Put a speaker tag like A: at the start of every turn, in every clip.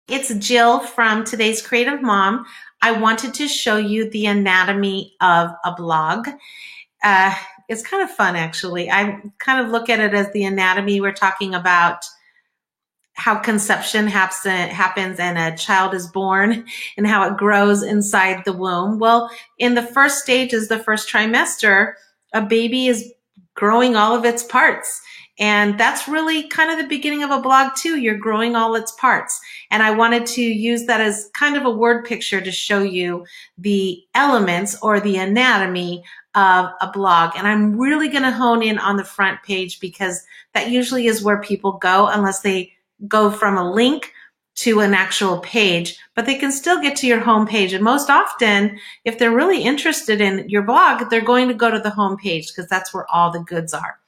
A: It's Jill from Today's Creative Mom. I wanted to show you the anatomy of a blog. Uh, it's kind of fun, actually. I kind of look at it as the anatomy. We're talking about how conception happens and a child is born and how it grows inside the womb. Well, in the first stages, the first trimester, a baby is growing all of its parts. And that's really kind of the beginning of a blog too. You're growing all its parts. And I wanted to use that as kind of a word picture to show you the elements or the anatomy of a blog. And I'm really going to hone in on the front page because that usually is where people go unless they go from a link to an actual page, but they can still get to your home page. And most often, if they're really interested in your blog, they're going to go to the home page because that's where all the goods are.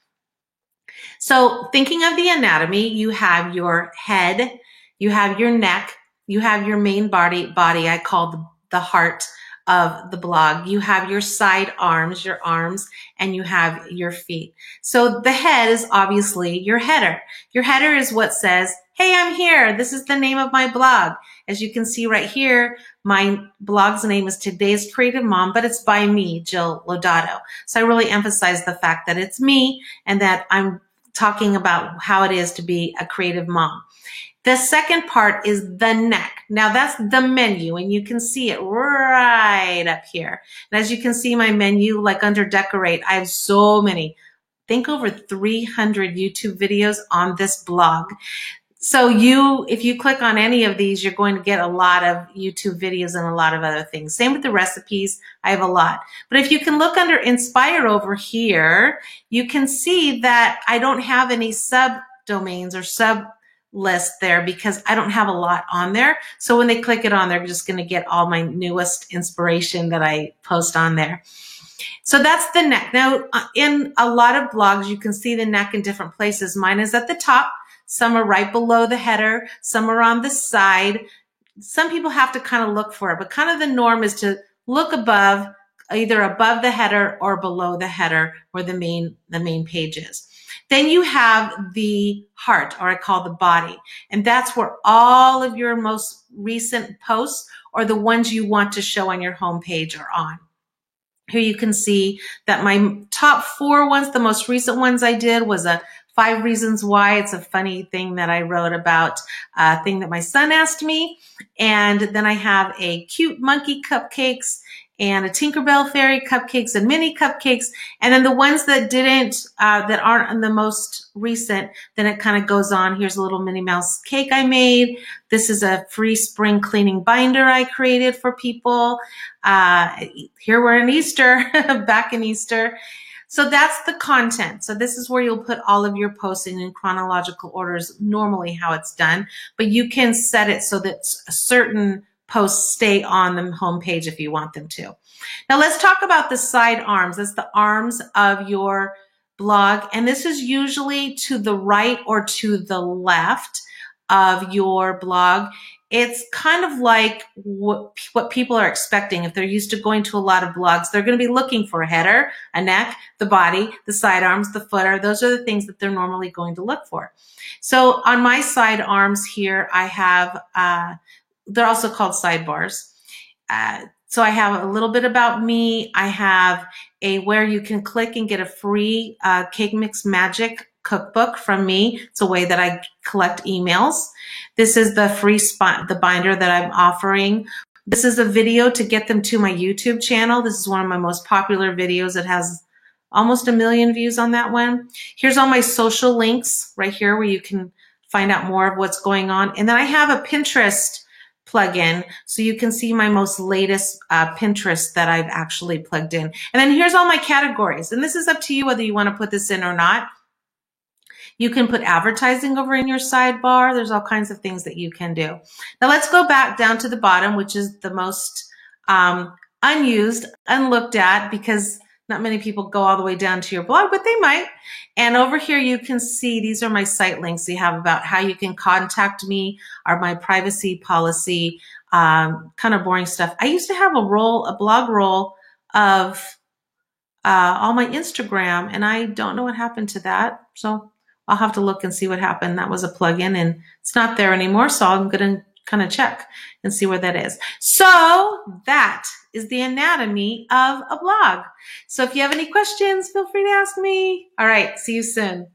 A: So thinking of the anatomy, you have your head, you have your neck, you have your main body I call the heart of the blog. You have your side arms, your arms, and you have your feet. So the head is obviously your header. Your header is what says, hey, I'm here. This is the name of my blog. As you can see right here, my blog's name is Today's Creative Mom, but it's by me, Jill Lodato. So I really emphasize the fact that it's me and that I'm talking about how it is to be a creative mom. The second part is the neck. Now that's the menu and you can see it right up here. And as you can see my menu, like under decorate, I have so many, I think over 300 YouTube videos on this blog. So if you click on any of these, you're going to get a lot of YouTube videos and a lot of other things. Same with the recipes. I have a lot. But if you can look under Inspire over here, you can see that I don't have any subdomains or sub list there because I don't have a lot on there. So when they click it on, they're just going to get all my newest inspiration that I post on there. So that's the neck. Now, in a lot of blogs, you can see the neck in different places. Mine is at the top. Some are right below the header. Some are on the side. Some people have to kind of look for it, but kind of the norm is to look above, either above the header or below the header where the main page is. Then you have the heart, or I call the body, and that's where all of your most recent posts or the ones you want to show on your homepage are on. Here you can see that my top 4 ones, the most recent ones I did was a 5 reasons why. It's a funny thing that I wrote about, a thing that my son asked me. And then I have a cute monkey cupcakes and a Tinkerbell fairy cupcakes and mini cupcakes. And then the ones that that aren't in the most recent, then it kind of goes on. Here's a little Minnie Mouse cake I made. This is a free spring cleaning binder I created for people. Here we're in Easter, back in Easter. So that's the content. So this is where you'll put all of your posting in chronological orders, normally how it's done, but you can set it so that certain posts stay on the homepage if you want them to. Now let's talk about the side arms. That's the arms of your blog. And this is usually to the right or to the left of your blog. It's kind of like what people are expecting. If they're used to going to a lot of blogs, they're going to be looking for a header, a neck, the body, the sidearms, the footer. Those are the things that they're normally going to look for. So on my side arms here, I have, they're also called sidebars. So I have a little bit about me. I have where you can click and get a free Cake Mix Magic cookbook from me. It's a way that I collect emails. This is the free the binder that I'm offering. This is a video to get them to my YouTube channel. This is one of my most popular videos. It has almost 1 million views on that one. Here's all my social links right here where you can find out more of what's going on. And then I have a Pinterest plugin so you can see my most latest Pinterest that I've actually plugged in. And then here's all my categories. And this is up to you whether you want to put this in or not. You can put advertising over in your sidebar. There's all kinds of things that you can do. Now let's go back down to the bottom, which is the most unused, unlooked at, because not many people go all the way down to your blog, but they might. And over here you can see these are my site links you have about how you can contact me, or my privacy policy, kind of boring stuff. I used to have a blog roll of all my Instagram, and I don't know what happened to that. So I'll have to look and see what happened. That was a plugin and it's not there anymore. So I'm going to kind of check and see where that is. So that is the anatomy of a blog. So if you have any questions, feel free to ask me. All right, see you soon.